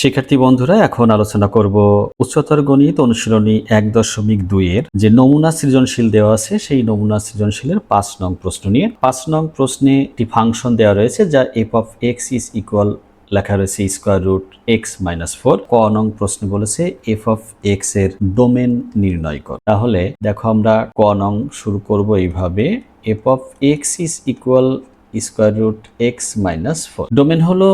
শিক্ষার্থী বন্ধুরা, এখন আলোচনা করব উচ্চতর গণিত অনুশীলনী 1.2 এর যে নমুনা সৃজনশীল দেওয়া আছে সেই নমুনা সৃজনশীলের 5 নং প্রশ্ন নিয়ে। 5 নং প্রশ্নে একটি ফাংশন দেওয়া রয়েছে যা f of x is equal লেখা রয়েছে স্কয়ার রুট x - 4। ক নং প্রশ্নে বলেছে f of x এর ডোমেন নির্ণয় কর। তাহলে দেখো আমরা ক নং শুরু করব এইভাবে, f of x is equal square root x - 4। Domain হলো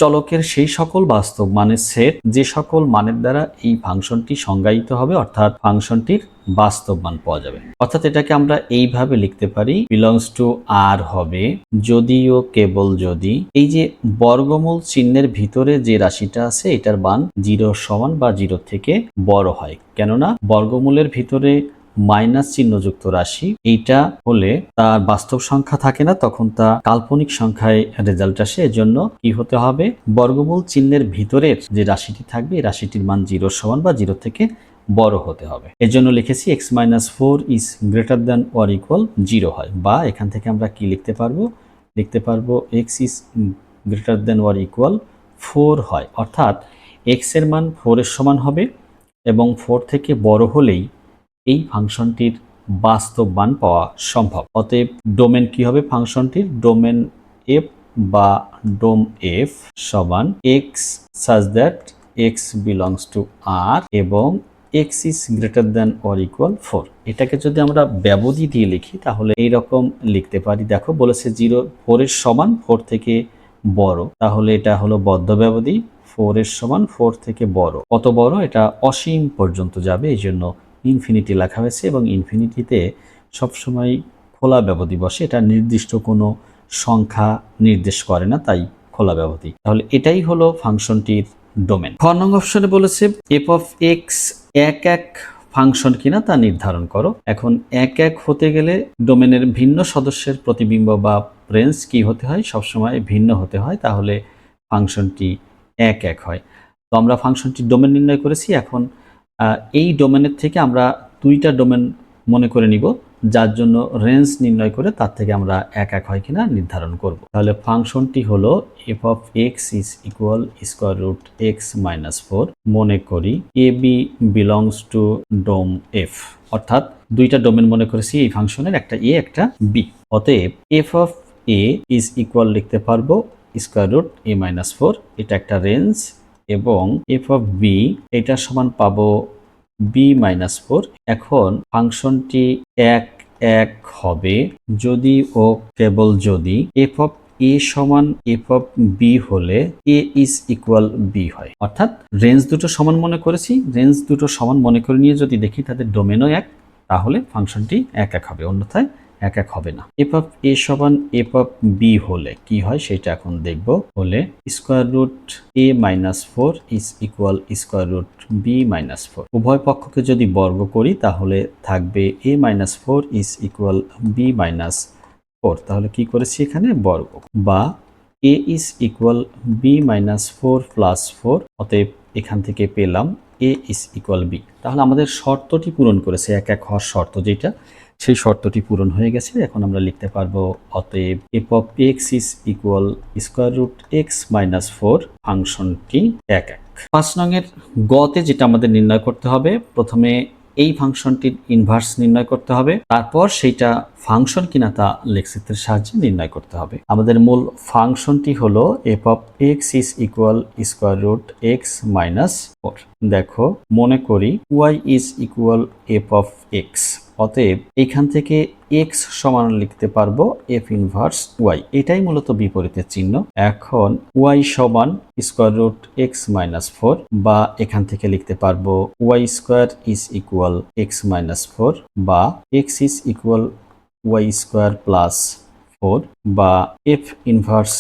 চলকের সেই সকল বাস্তব মানের সেট যে সকল মানের দ্বারা এই ফাংশনটি সংজ্ঞায়িত হবে, অর্থাৎ ফাংশনটির বাস্তব মান পাওয়া যাবে। অর্থাৎ এটাকে আমরা এইভাবে লিখতে পারি, বিলংস টু আর হবে যদিও কেবল যদি এই যে বর্গমূল চিহ্নের ভিতরে যে রাশিটা আছে এটার মান 0 সমান বা 0 থেকে বড় হয়। কেননা বর্গমূলের ভিতরে মাইনাস চিহ্নযুক্ত রাশি এইটা হলে তার বাস্তব সংখ্যা থাকে না, তখন তা কাল্পনিক সংখ্যায় রেজাল্ট আসে। এজন্য কি হতে হবে, বর্গমূল চিহ্নের ভিতরের যে রাশিটি থাকবে এই রাশিটির মান 0 সমান বা 0 থেকে বড় হতে হবে। এর জন্য লিখেছি x - 4 is greater than or equal 0 হয়, বা এখান থেকে আমরা কি লিখতে পারবো x is greater than or equal 4 হয়, অর্থাৎ x এর মান 4 এর সমান হবে এবং 4 থেকে বড় হলেই এই ফাংশনটির বাস্তব মান পাওয়া সম্ভব। অতএব ডোমেন কি হবে ফাংশনটির, ডোমেন f বা ডোম f সমান x such that x belongs to r এবং x is greater than or equal 4। এটাকে যদি আমরা ব্যবধি দিয়ে লিখি তাহলে এইরকম লিখতে পারি। দেখো বলেছে 4 এর সমান 4 থেকে বড়, তাহলে এটা হলো বদ্ধ ব্যবধি। 4 এর সমান 4 থেকে বড়, কত বড়, এটা অসীম পর্যন্ত যাবে, এই জন্য ইনফিনিটি লেখা হয়েছে এবং ইনফিনিটিতে সবসময় খোলা ব্যবধি বসে, এটা নির্দিষ্ট কোনো সংখ্যা নির্দেশ করে না, তাই খোলা ব্যবধি। তাহলে এটাই হলো ফাংশনটির ডোমেন। খ নং অপশনে বলেছে f of x এক এক ফাংশন কিনা তা নির্ধারণ করো। এখন এক এক হতে গেলে ডোমেনের ভিন্ন সদস্যের প্রতিবিম্ব বা রেঞ্জ কি হতে হয়, সবসময় ভিন্ন হতে হয়, তাহলে ফাংশনটি এক এক হয়। তো আমরা ফাংশনটির ডোমেন নির্ণয় করেছি। এখন এই ডোমেনের থেকে আমরা দুইটা ডোমেন মনে করে নিব, যার জন্য রেঞ্জ নির্ণয় করে তার থেকে আমরা এক এক হয় কিনা নির্ধারণ করব। তাহলে ফাংশনটি হলো f of x is equal square root x - 4। মনে করি ab belongs to dome f, অর্থাৎ দুইটা ডোমেন মনে করেছি এই ফাংশনের, একটা a একটা b। অতএব f of a is equal লিখতে পারবো স্কয়ার রুট a - 4, এটা একটা রেঞ্জ, এবং f of b এটা সমান পাবো b - 4। এখন ফাংশনটি এক এক হবে যদি ও কেবল যদি f of a সমান f of b হলে a is equal b হয়। অর্থাৎ রেঞ্জ দুটো সমান মনে করেছি, রেঞ্জ দুটো সমান মনে করে নিয়ে যদি দেখি তাদের ডোমেনও এক, তাহলে ফাংশনটি এক এক হবে, অন্যথায় এক এক হবে না। f of a সমান f of b হলে কি হয় সেটা এখন দেখব। হলে square root a - 4 is equal square root b - 4। উভয় পক্ষকে যদি বর্গ করি তাহলে থাকবে a - 4 ইজ ইকুয়াল b - 4। তাহলে কি করেছি এখানে বর্গ, বা a is equal b - 4 plus 4। অতএব এখান থেকে পেলাম a ইজ ইকুয়াল b। তাহলে আমাদের শর্তটি পূরণ করেছে, এক এক হওয়ার শর্ত যেটা, সেই শর্তটি পূরণ হয়ে গেছে। এখন আমরা লিখতে পারবো অতএব f of x is equal square root x - 4 ফাংশনটি এক এক। 5 নং এর গতে যেটা আমাদের নির্ণয় করতে হবে, প্রথমে এই ফাংশনটির ইনভার্স নির্ণয় করতে হবে, তারপর সেইটা ফাংশন কিনা তা লেখচিত্রের সাহায্যে নির্ণয় করতে হবে। আমাদের মূল ফাংশনটি হলো f of x is equal square root x - 4। দেখো মনে করি y is equal f of x, অতএব এখান থেকে x সমান লিখতে পারবো f ইনভার্স y, এটাই মূলত বিপরীতের চিহ্ন। এখন y সমান স্কয়ার রুট x - 4, বা এখান থেকে লিখতে পারবো y square is equal x - 4, বা x is equal y square plus 4, বা f inverse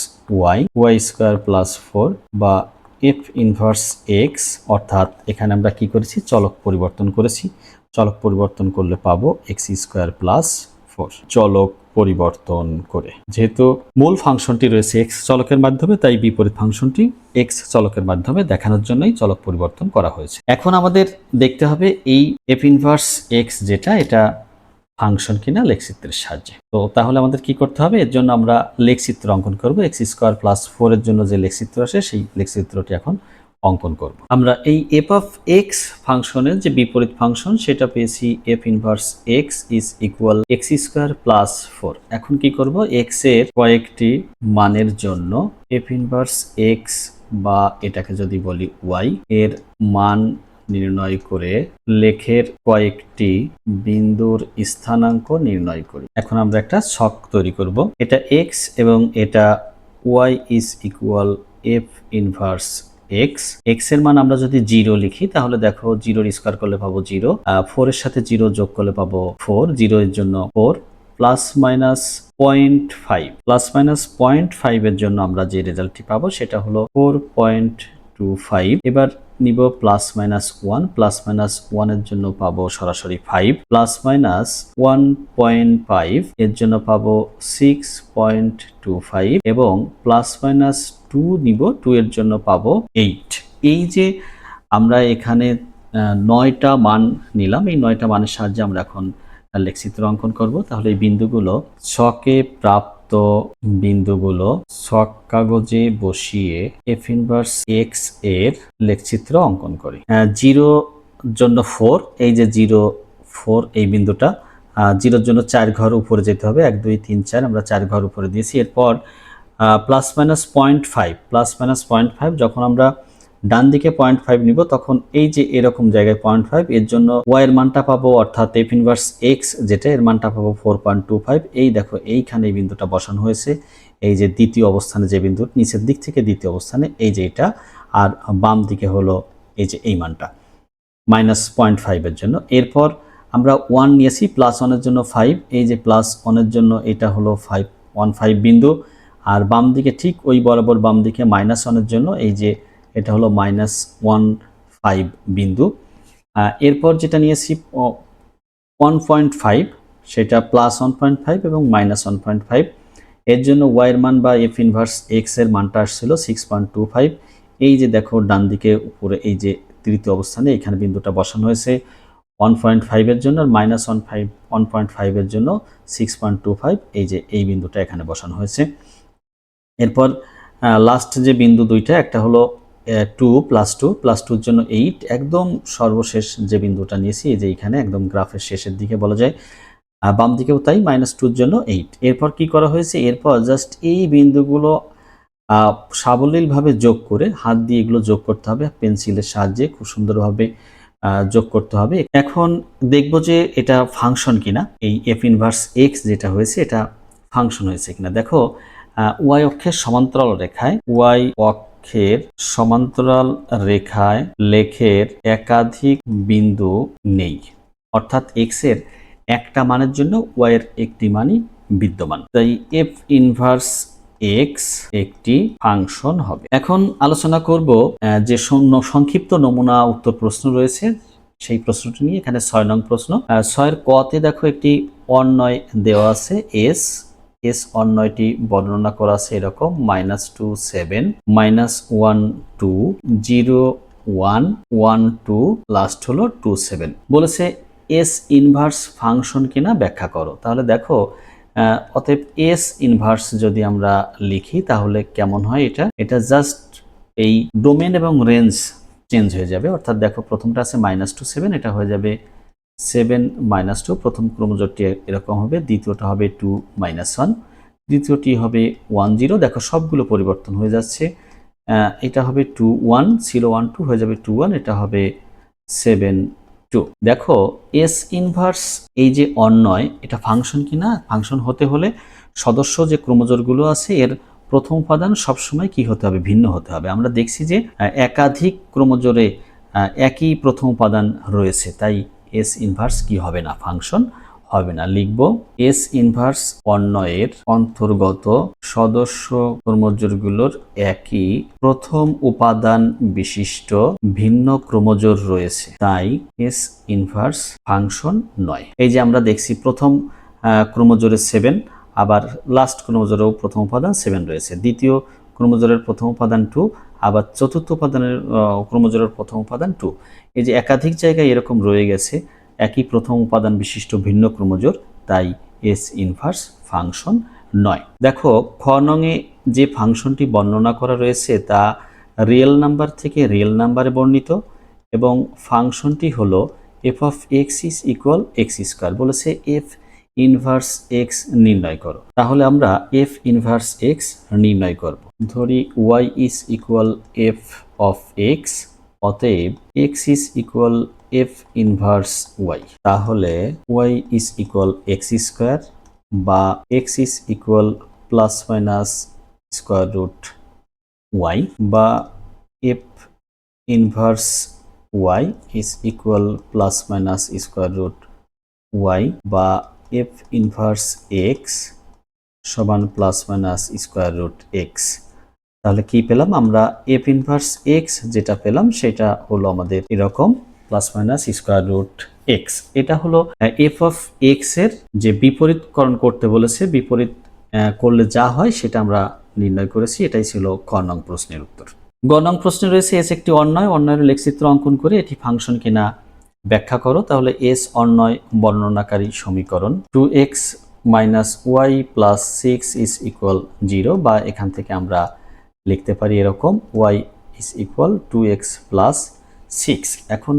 y square plus 4, বা f ইনভার্স x। অর্থাৎ এখানে আমরা কি করেছি, চলক পরিবর্তন করেছি। চলক পরিবর্তন করলে পাবো x স্কয়ার প্লাস 4, চলক পরিবর্তন করে। যেহেতু মূল ফাংশনটি রয়েছে x চলকের মাধ্যমে, তাই বিপরীত ফাংশনটি x চলকের মাধ্যমে দেখানোর জন্যই চলক পরিবর্তন করা হয়েছে। এখন আমাদের দেখতে হবে এই f ইনভার্স x যেটা, এটা ফাংশন কিনা লেখচিত্রের সাহায্যে। তো তাহলে আমাদের কি করতে হবে, এর জন্য আমরা লেখচিত্র অঙ্কন করব। x স্কয়ার প্লাস 4 এর জন্য যে লেখচিত্র আসে সেই লেখচিত্রটি এখন অঙ্কন করব। আমরা এই এফ অফ এক্স ফাংশনের যে বিপরীত ফাংশন সেটা পেয়েছি F inverse x is equal x square plus 4। এখন কি করব, এক্স এর কয়েকটি মানের জন্য এফ ইনভার্স এক্স বা এটাকে যদি বলি ওয়াই এর মান নির্ণয় করে লেখের কয়েকটি বিন্দুর স্থানাঙ্ক নির্ণয় করি। এখন আমরা একটা ছক তৈরি করব। এটা এক্স এবং এটা y is equal f inverse x. X এর মান আমরা যদি 0 লিখি তাহলে দেখো 0 স্কোয়ার করলে পাবো 0, 4 এর সাথে 0 যোগ করলে পাবো 4, 0 এর জন্য 4, প্লাস মাইনাস 0.5, প্লাস মাইনাস 0.5 এর জন্য আমরা যে রেজাল্টটি পাবো সেটা হলো 4.25। এবার নিব প্লাস মাইনাস 1, প্লাস মাইনাস 1 এর জন্য পাবো সরাসরি 5, প্লাস মাইনাস 1.5 এর জন্য পাবো 6.25 এবং প্লাস মাইনাস 2 নিব, 2 এর জন্য পাবো 8। এই যে আমরা এখানে 9টা মান নিলাম, এই 9টা মানের সাহায্যে আমরা এখন লেখচিত্র অঙ্কন করব। তাহলে এই বিন্দুগুলো ছকে প্রাপ্ত বিন্দুগুলো ছক কাগজে বসিয়ে এফ ইনভার্স এক্স এর লেখচিত্র অঙ্কন করি। 0 জন্য 4, এই যে 0 4 এই বিন্দুটা, 0 জন্য 4 ঘর উপরে যেতে হবে, 1 2 3 4 আমরা 4 ঘর উপরে দিয়েছি। এরপর প্লাস মাইনাস 0.5, প্লাস মাইনাস 0.5 যখন আমরা ডান দিকে 0.5 নিব তখন এই যে এরকম জায়গায় 0.5 এর জন্য y এর মানটা পাবো, অর্থাৎ f ইনভার্স x যেটা এর মানটা পাবো 4.25। এই দেখো এইখানে এই বিন্দুটা বসানো হয়েছে, এই যে দ্বিতীয় অবস্থানে যে বিন্দু, নিচের দিক থেকে দ্বিতীয় অবস্থানে এই যে এটা, আর বাম দিকে হলো এই যে এই মানটা মাইনাস 0.5 এর জন্য। এরপর আমরা 1 নিয়েছি, প্লাস 1 এর জন্য 5, এই যে প্লাস 1 এর জন্য এটা হলো 5 বিন্দু, আর বাম দিকে ঠিক ওই বরাবর বাম দিকে মাইনাস 1 এর জন্য এই যে এটা হলো -1.5 বিন্দু। এরপর যেটা নিয়েছি 1.5 সেটা প্লাস 1.5 এবং মাইনাস 1.5। এর জন্য y এর মান বা f ইনভার্স x এর মানটা আসছিল 6.25। এই যে দেখো ডান দিকে উপরে এই যে তৃতীয় অবস্থানে এখানে বিন্দুটা বসানো হয়েছে 1.5 এর জন্য, আর মাইনাস 1.5 এর জন্য 6.25, এই যে এই বিন্দুটা এখানে বসানো হয়েছে। এরপর লাস্ট যে বিন্দু দুইটা, একটা হলো 2 প্লাস 2 প্লাস 2 এর জন্য 8, একদম সর্বশেষ যে বিন্দুটা নিয়েছি এই যে এখানে একদম গ্রাফের শেষের দিকে বলা যায়, বাম দিকেও তাই, -2 এর জন্য 8। এরপর কি করা হয়েছে, এরপর জাস্ট এই বিন্দুগুলো সাবলীলভাবে যোগ করে হাত দিয়ে এগুলো যোগ করতে হবে, পেন্সিলের সাহায্যে খুব সুন্দরভাবে যোগ করতে হবে। এখন দেখব যে এটা ফাংশন কিনা, এই এফ ইনভার্স এক্স যেটা হয়েছে এটা ফাংশন হয়েছে কিনা। দেখো ওয়াই অক্ষের সমান্তরাল রেখায়, ওয়াই অক্ষের সমান্তরাল রেখায় লেখের একাধিক বিন্দু নেই, অর্থাৎ এক্স এর একটা মানের জন্য ওয়াই এর একটি মানই বিদ্যমান, তাই এফ ইনভার্স এক্স একটি ফাংশন হবে। এখন আলোচনা করব যে সংক্ষিপ্ত নমুনা উত্তর প্রশ্ন রয়েছে সেই প্রশ্নটি নিয়ে। এখানে 6 নং প্রশ্ন। 6 এর ক তে দেখো একটি অন্বয় দেওয়া আছে এস অন্বয়টি বর্ণনা করা আছে এরকম -2 7 -1 2 0 1 1 2 লাস্ট হলো 2 7। বলেছে এস ইনভার্স ফাংশন কিনা ব্যাখ্যা করো। তাহলে দেখো অতএব এস ইনভার্স যদি আমরা লিখি তাহলে কেমন হয়, এটা জাস্ট এই ডোমেন এবং রেঞ্জ চেঞ্জ হয়ে যাবে। অর্থাৎ দেখো প্রথমটা আছে -2 7, এটা হয়ে যাবে 7 -2, প্রথম ক্রমজোড়টি এরকম হবে, দ্বিতীয়টা হবে 2 -1, দ্বিতীয়টি হবে 1 0। দেখো সবগুলো পরিবর্তন হয়ে যাচ্ছে, এটা হবে 2 1 ছিল 1 2 হয়ে যাবে 2 1, এটা হবে 7 2। দেখো এস ইনভার্স এই যে অন্বয় এটা ফাংশন কিনা, ফাংশন হতে হলে সদস্য যে ক্রমজোড়গুলো আছে এর প্রথম উপাদান সবসময় কি হতে হবে, ভিন্ন হতে হবে। আমরা দেখছি যে একাধিক ক্রমজোড়ে একই প্রথম উপাদান রয়েছে, তাই এস ইনভার্স কি হবে না, ফাংশন হবে না। লিখব এস ইনভার্স অন্বয়ের অন্তর্গত সদস্য ক্রমজোড়গুলোর একই প্রথম উপাদান বিশিষ্ট ভিন্ন ক্রমজোড় রয়েছে, তাই এস ইনভার্স ফাংশন নয়। এই যে আমরা দেখছি প্রথম ক্রমজোড়ে 7, আবার লাস্ট ক্রমজোড়েও প্রথম উপাদান 7 রয়েছে, দ্বিতীয় ক্রমজোড়ের প্রথম উপাদান 2, আবার চতুর্থ উপাদানের ক্রমজোড়ের প্রথম উপাদান 2। এই যে একাধিক জায়গায় এরকম রয়ে গেছে একই প্রথম উপাদান বিশিষ্ট ভিন্ন ক্রমজোড়, তাই এস ইনভার্স ফাংশন নয়। দেখো খ নংয়ে যে ফাংশনটি বর্ণনা করা রয়েছে তা রিয়েল নাম্বার থেকে রিয়েল নাম্বারে বর্ণিত এবং ফাংশনটি হলো F of x is equal x square. বলেছে এফ ইনভার্স এক্স নির্ণয় করো, তাহলে আমরা এফ ইনভার্স এক্স নির্ণয় করব। ধরি y is equal f of x, অতএব x is equal f inverse y. তাহলে y is equal x square বা x is equal plus minus square root y, বা f inverse y is equal plus minus square root y, বা f inverse x সমান plus minus square root x. তাহলে কি পেলাম আমরা? F inverse x যেটা পেলাম সেটা হলো আমাদের এরকম plus minus square root x. এটা হলো এফ অফ এক্স এর যে বিপরীতকরণ করতে বলেছে, বিপরীত করলে যা হয় সেটা আমরা নির্ণয় করেছি। এটাই ছিল ক নং প্রশ্নের উত্তর। গ নং প্রশ্নে রয়েছে এস একটি অন্যয়, অন্যয়ের লেখচিত্র অঙ্কন করে এটি ফাংশন কিনা ব্যাখ্যা করো। তাহলে এস অন্যয় বর্ণনাকারী সমীকরণ 2x minus y plus 6 is equal 0, বা এখান থেকে আমরা লিখতে পারি এরকম y is equal 2x plus 6। এখন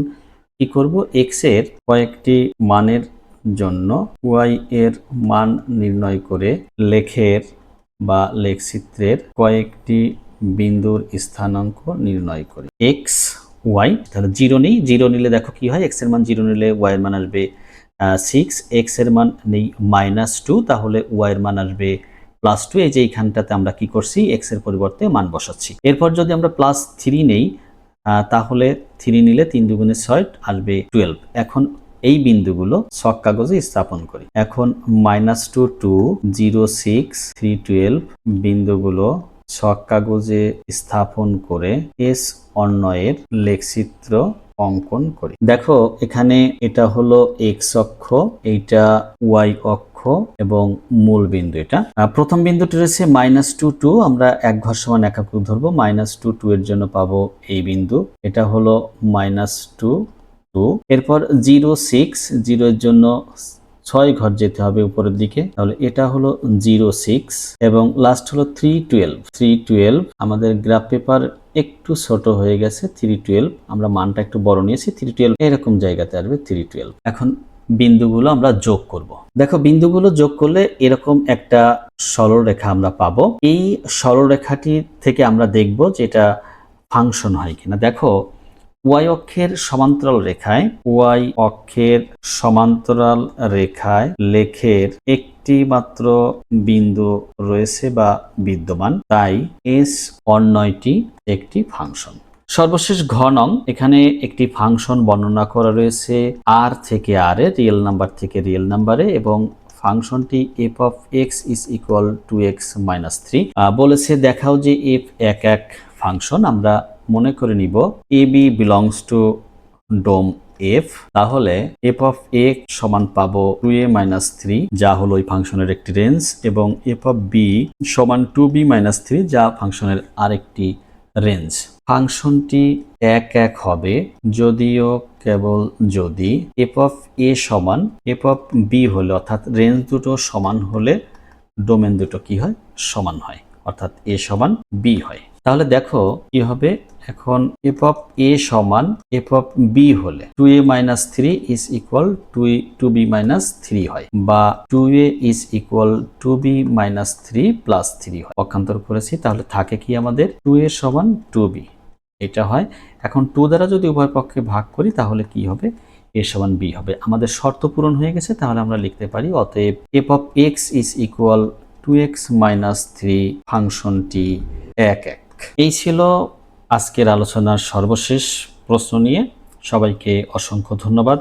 কি করব? x এর কয়েকটি মানের জন্য y এর মান নির্ণয় করে লেখের বা লেখচিত্রের কয়েকটি বিন্দুর স্থানাঙ্ক নির্ণয় করি। x y, তাহলে 0 নেই, 0 নিলে দেখো কি হয়, x এর মান 0 নিলে y এর মান আসবে 6, x এর মান নেই -2, তাহলে y এর মান আসবে +2। এই যে এইখানটাতে আমরা কি করছি, x এর পরিবর্তে মান বসাচ্ছি। এরপর যদি আমরা +3 নেই, তাহলে 3 নিলে 3 দুগুণে 6 আসবে 12। এখন এই বিন্দুগুলো ছক কাগজে স্থাপন করি। এখন -2 2 0 6 3 12 বিন্দুগুলো ছক কাগজে স্থাপন করে এস অন্যয়ের লেখচিত্র অঙ্কন করি। দেখো এখানে এটা হলো x অক্ষ, এইটা y অক্ষ এবং মূল বিন্দু। এটা প্রথম বিন্দুটি রয়েছে -2 2, আমরা এক ঘর সমান একক ধরবো। -2 2 এর জন্য পাবো এই বিন্দু, এটা হলো -2 2। এরপর 0 6 0 এর জন্য 6 ঘর যেতে হবে উপরের দিকে, তাহলে এটা হলো 0 6। এবং লাস্ট হলো 3 12 3 12। আমাদের গ্রাফ পেপার একটু ছোট হয়ে গেছে, 3 12 আমরা মানটা একটু বড় নিয়েছি, 3 12 এরকম জায়গাতে আসবে 3 12। এখন বিন্দুগুলো আমরা যোগ করব। দেখো বিন্দুগুলো যোগ করলে এরকম একটা সরলরেখা আমরা পাবো। এই সরলরেখাটি থেকে আমরা দেখব যে এটা ফাংশন হয় কিনা। দেখো y অক্ষের সমান্তরাল রেখায়, y অক্ষের সমান্তরাল রেখায় লেখের একটি মাত্র বিন্দু রয়েছে বা বিদ্যমান, তাই এস অন্যয়টি একটি ফাংশন। সর্বশেষ ঘ নং, এখানে একটি ফাংশন বর্ণনা করা রয়েছে আর থেকে আর এ, রিয়েল নাম্বার থেকে রিয়েল নাম্বারে, এবং ফাংশনটি F of x is equal 2x minus 3। বলেছে দেখাও যে এফ এক এক ফাংশন। আমরা মনে করে নিব a b belongs to dom f, তাহলে এফ অফ এক্স সমান পাবো 2a মাইনাস 3, যা হলো ওই ফাংশনের একটি রেঞ্জ, এবং এফ অফ বি সমান 2b মাইনাস 3, যা ফাংশনের আরেকটি রেঞ্জ। ফাংশনটি এক এক হবে যদিও কেবল যদি এফ অফ এ সমান এফ অফ বি হলে, অর্থাৎ রেঞ্জ দুটো সমান হলে ডোমেন দুটো কি হয়, সমান হয়, অর্থাৎ এ সমান বি হয়। তাহলে দেখো কি হবে, এখন এফ অফ এ সমান এফ অফ বি হলে 2a minus 3 is equal 2b minus 3 হয়, বা 2a is equal 2b minus 3 plus 3 হয়। পক্ষান্তর করেছি, তাহলে থাকে কি আমাদের 2a সমান 2b, এটা হয়। এখন 2 দ্বারা যদি উভয় পক্ষে ভাগ করি তাহলে কি হবে, a সমান b হবে। আমাদের শর্ত পূরণ হয়ে গেছে, তাহলে আমরা লিখতে পারি অতএব F of x is equal 2x minus 3 ফাংশনটি এক এক। এই ছিল আজকের আলোচনার সর্বশেষ প্রশ্ন নিয়ে। সবাইকে অসংখ্য ধন্যবাদ।